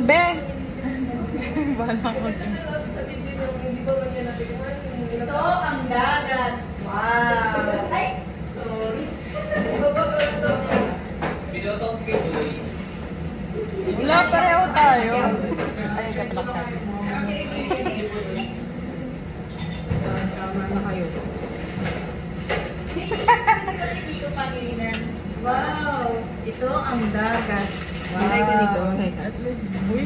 Be! Bahala ko. Ito ang dagat. Wow! Ay! Wala, pareho tayo. Ay, katalaksan. Tama na kayo. Dito Pangilinan. Wow! Ito ang dagat. Magay ka dito, magay ka. At least, uy,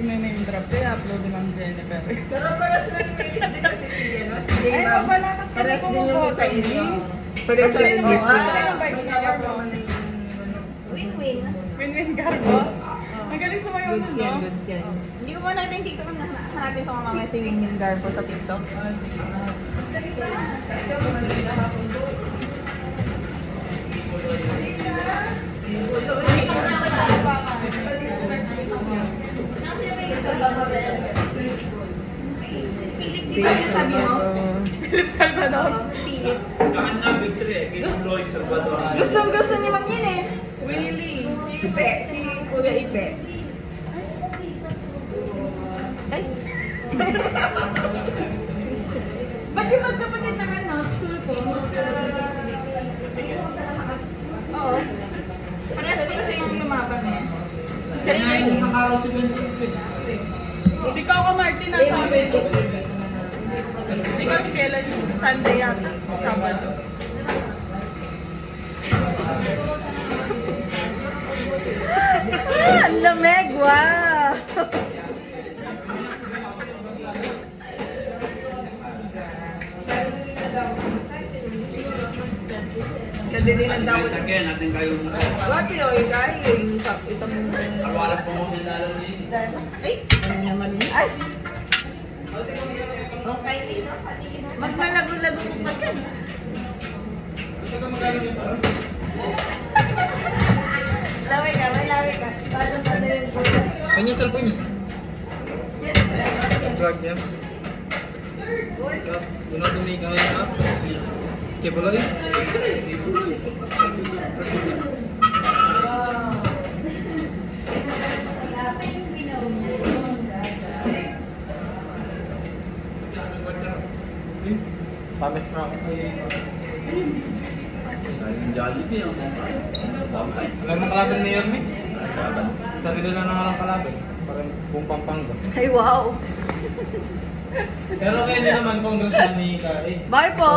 name drop ko, i-upload din ang Jennifer. Pero para sila ni Melis din kasi si Jenna. Si Ay, J-Ma'am. mapalakat ka Pares din yung sa inyo. Pares din yung Wow! sa Win-win. Win-win Carlos. Ang galing sumayaw nun, Goods no? yan, goods yan. Hindi ko pa nakita yung TikTok na hanapin ko mamaya si Win-win Garbo sa TikTok. Philip Salvador. Philip Salvador. Philip. Kahan na victory eh. Kay Lloyd Salvador. Gustong-gusto ni Mang yun eh. Willie. Si Ipe. Si Kuya Ipe. Ay. Ba't yung magkapatid na ano? Tulpo? Oo. Parehas ko kasi yung lumaban eh. Kaya yung isang araw si Ikaw ka, Martin, nasa amin. Ikaw kailan yung Sunday yata? Sabado. Ang lamig! Wow! Kadilinan daw. Again, natin kayo What you know, guys? Yung itong... Arwalas po mo sila lalo ni. Ay! Ano naman yun? Ay! Okay, dito. Magmalago-lago mo pa ka. Gusto ka magkano niyo pa? Laway ka, may laway ka. Paano yun? Ano yung cellphone niyo? Drag niya. Doon natin may kaya na. Keboloy. Pames na ako. Sayang Jollibee ang alam mo kalaban ni Yorme? Sarili lang ng alang kalaban. Parang buong Pampanga. Ay, wow! Pero kayo naman kung gusto ni Kari. Bye po!